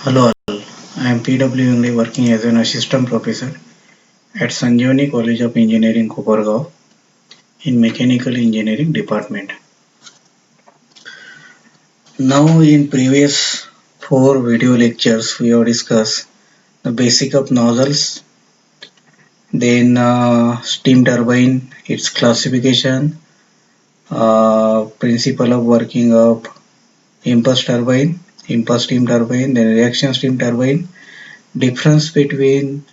Hello all, I am PW Ingle working as an assistant professor at Sanjeevani College of Engineering, Kopargaon in Mechanical Engineering Department. Now in previous 4 video lectures we have discussed the basic of nozzles, then steam turbine, its classification, principle of working of impulse turbine, impulse steam turbine, then reaction steam turbine, difference between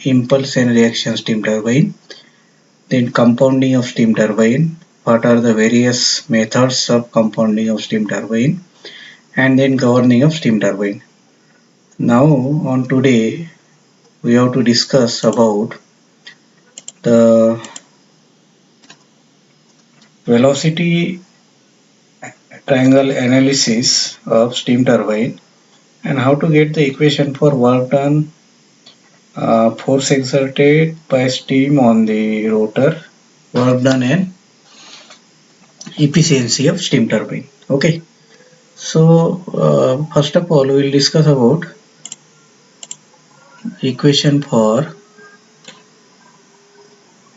impulse and reaction steam turbine, then compounding of steam turbine, what are the various methods of compounding of steam turbine, and then governing of steam turbine. Now on today we have to discuss about the velocity triangle analysis of steam turbine and how to get the equation for work done, force exerted by steam on the rotor, work done and efficiency of steam turbine. Okay. So first of all we will discuss about equation for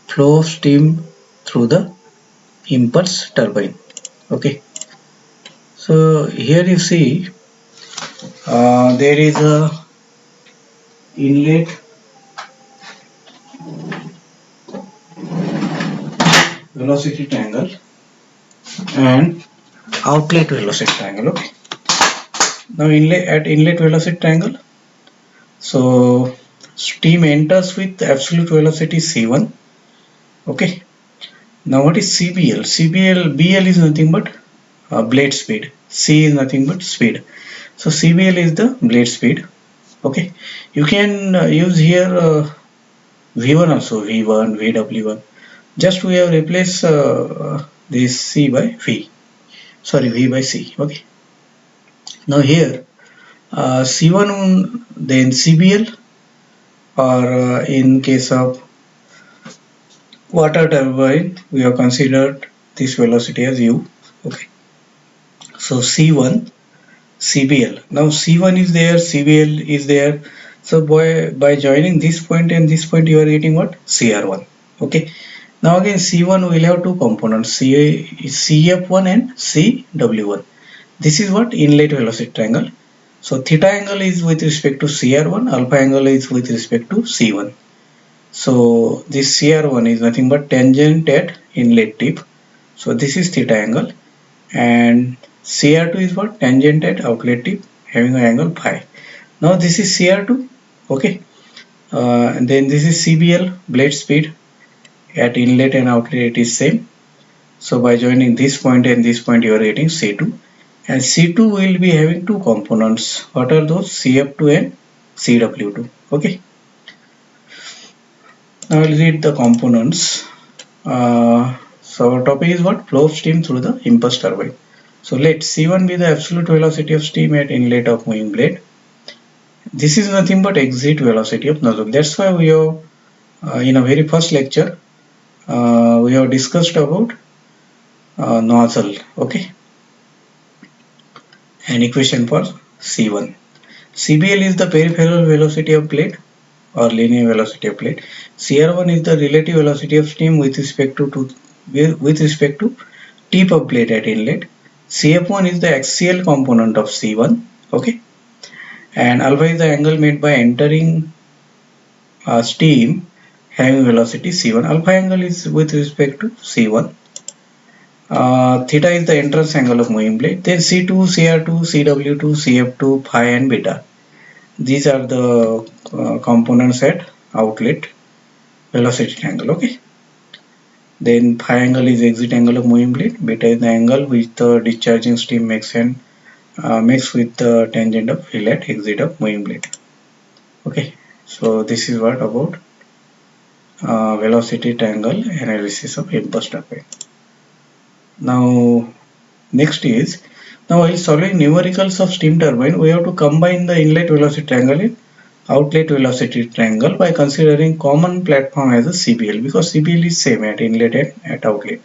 flow of steam through the impulse turbine. Okay. So here you see there is a inlet velocity triangle and outlet velocity triangle. Okay. Now inlet velocity triangle. So steam enters with absolute velocity c1. Okay. Now what is CBL? BL is nothing but blade speed. C is nothing but speed. So CBL is the blade speed. Okay. You can use here V1 also, V1, VW1. Just we have replaced this C by V. Sorry, V by C. Okay. Now here C1 then CBL, or in case of water turbine we have considered this velocity as U. Okay. So C1 CBL. Now C1 is there, CBL is there. So by joining this point and this point you are getting what? CR1. Okay. Now again C1 will have two components, CF1 and CW1. This is what? Inlet velocity triangle. So theta angle is with respect to CR1, alpha angle is with respect to C1. So this CR1 is nothing but tangent at inlet tip. So this is theta angle, and CR2 is what? Tangent at outlet tip having an angle phi. Now this is CR2. Okay. And then this is CBL, blade speed at inlet and outlet it is same. So by joining this point and this point you are getting C2, and C2 will be having two components. What are those? CF2 and CW2. Okay. Now we'll read the components. So our topic is what? Flow of steam through the impulse turbine. So let C1 be the absolute velocity of steam at inlet of moving blade. This is nothing but exit velocity of nozzle. That's why we have in a very first lecture we have discussed about nozzle. Okay. An equation for C1. CBL is the peripheral velocity of blade or linear velocity of blade. CR1 is the relative velocity of steam with respect to tip of blade at inlet. CF1 is the axial component of C1. Okay. And alpha is the angle made by entering steam having velocity C1. Alpha angle is with respect to C1. Theta is the entrance angle of moving blade. Then C2, CR2, CW2, CF2, phi and beta. These are the components at outlet velocity triangle. Okay. Then phi angle is exit angle of moving blade. Beta is the angle which the discharging steam makes and makes with the tangent of fillet exit of moving blade. Okay. So this is what about velocity triangle analysis of impulse turbine. Now next is, now while solving numericals of steam turbine we have to combine the inlet velocity triangle and outlet velocity triangle by considering common platform as a CBL, because CBL is same at inlet and at outlet.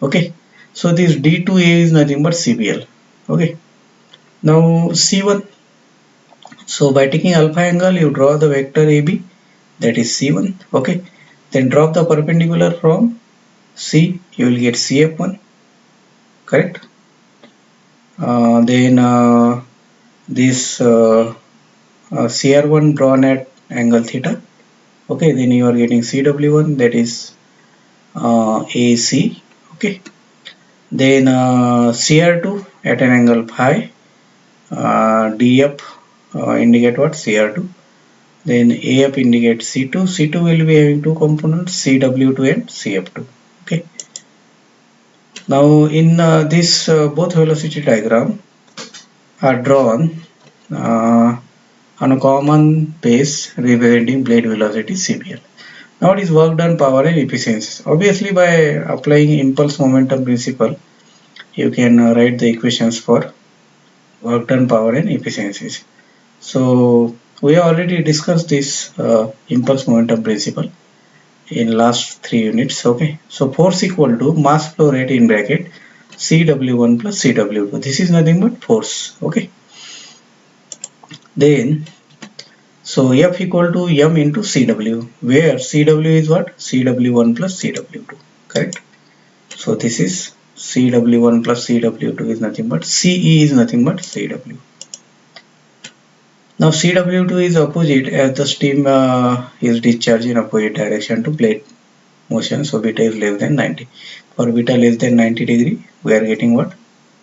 Okay. So this D2A is nothing but CBL. Okay. Now C1 So by taking alpha angle, you draw the vector AB, that is C1. Okay, then drop the perpendicular from C, you will get CF1, correct? Then this CR1 drawn at angle theta. Okay, then you are getting CW1, that is AC. Okay, then CR2 at an angle phi, DF indicate what? CR2. Then AF indicates C2. C2 will be having two components, CW2 and CF2. Okay. Now in this both velocity diagram are drawn on a common base representing blade velocity CBL. Now it is work done, power and efficiency. Obviously by applying impulse momentum principle, you can write the equations for work done, power and efficiencies. So we have already discussed this impulse momentum principle in last 3 units. Okay, so force equal to mass flow rate in bracket Cw1 plus Cw2. This is nothing but force. Okay, then so F equal to m into Cw, where Cw is what? Cw1 plus Cw2, correct? So this is Cw1 plus Cw2 is nothing but Ce is nothing but Cw. Now Cw2 is opposite as the steam is discharged in opposite direction to blade motion, so beta is less than 90. For beta less than 90 degree, we are getting what?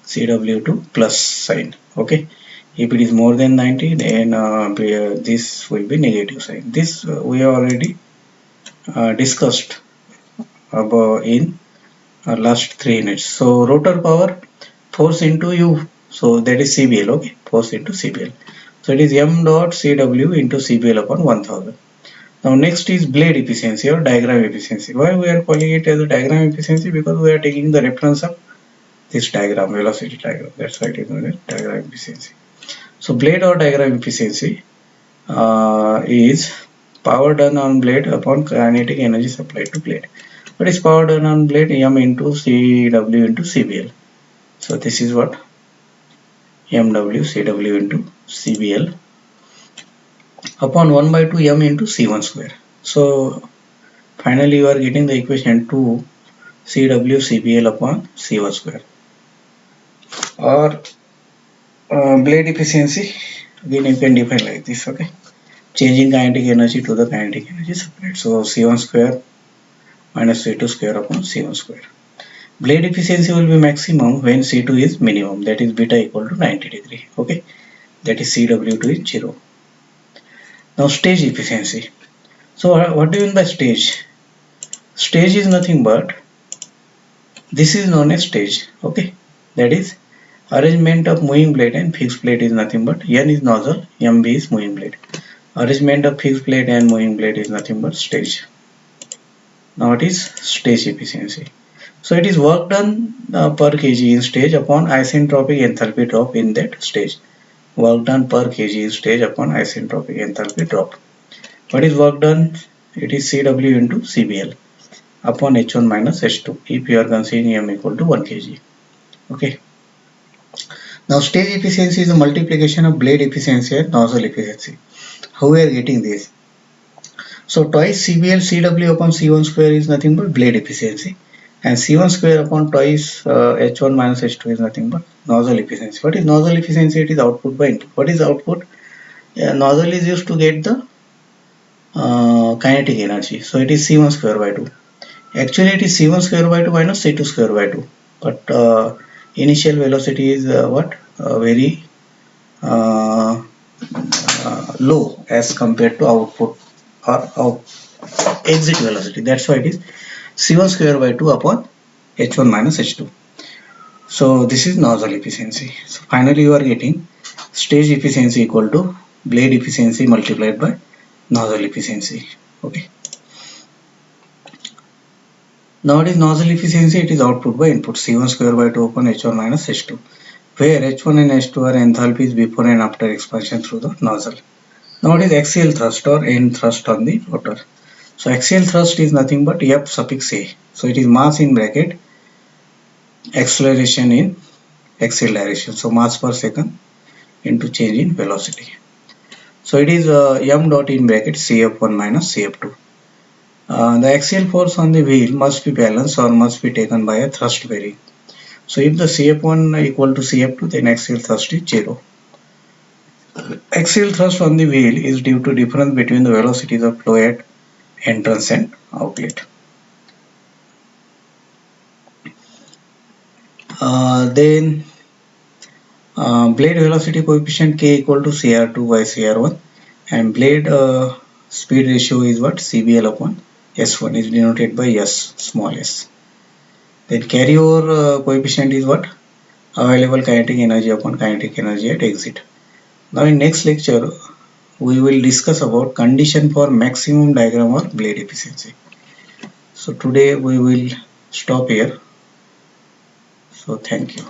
Cw2 plus sign. Okay. If it is more than 90, then this will be negative sign. This we have already discussed about in last 3 units. So rotor power, force into U, so that is CBL. Okay, force into CBL. So it is m dot Cw into CBL upon 1000. Now next is blade efficiency or diagram efficiency. Why we are calling it as a diagram efficiency? Because we are taking the reference of this diagram, velocity diagram. That's why it is known as diagram efficiency. So blade or diagram efficiency is power done on blade upon kinetic energy supplied to blade. What is power done on blade? M into Cw into CBL. So this is what? MW Cw into CBL upon 1 by 2 m into C1 square. So finally you are getting the equation 2 Cw CBL upon C1 square. Or blade efficiency, again you can define like this. Okay, changing kinetic energy to the kinetic energy supplied. So C1 square minus C2 square upon C1 square. Blade efficiency will be maximum when C2 is minimum, that is beta equal to 90 degree. Okay, that is Cw2 is 0. Now stage efficiency. So what do you mean by stage? Stage is nothing but, this is known as stage. Okay, that is arrangement of moving blade and fixed blade is nothing but, N is nozzle, MB is moving blade. Arrangement of fixed blade and moving blade is nothing but stage. Now it is stage efficiency. So it is work done per kg in stage upon isentropic enthalpy drop in that stage. Work done per kg in stage upon isentropic enthalpy drop. What is work done? It is Cw into CBL upon H1 minus H2 if you are considering M equal to 1 kg. Okay. Now stage efficiency is a multiplication of blade efficiency and nozzle efficiency. How we are getting this? So twice CBL Cw upon C1 square is nothing but blade efficiency, and C1 square upon twice H1 minus H2 is nothing but nozzle efficiency. What is nozzle efficiency? It is output by input. What is output? Nozzle is used to get the kinetic energy, so it is C1 square by 2. Actually it is C1 square by 2 minus C2 square by 2, but initial velocity is very low as compared to output or exit velocity. That's why it is C1 square by 2 upon H1 minus H2. So this is nozzle efficiency. So finally you are getting stage efficiency equal to blade efficiency multiplied by nozzle efficiency. Okay. Now it is nozzle efficiency, it is output by input C1 square by 2 upon H1 minus H2, where H1 and H2 are enthalpies before and after expansion through the nozzle. Now it is axial thrust or end thrust on the rotor. So axial thrust is nothing but F suffix A. So it is mass in bracket acceleration in axial direction. So mass per second into change in velocity. So it is m dot in bracket Cf1 minus Cf2. The axial force on the wheel must be balanced or must be taken by a thrust bearing. So if the Cf1 equal to Cf2, then axial thrust is 0. Axial thrust on the wheel is due to difference between the velocities of flow at entrance and outlet. Then blade velocity coefficient K equal to Cr2 by Cr1, and blade speed ratio is what? Cbl upon S1 is denoted by S, small s. Then carryover coefficient is what? Available kinetic energy upon kinetic energy at exit. Now in next lecture we will discuss about condition for maximum diagram or blade efficiency. So today we will stop here. So thank you.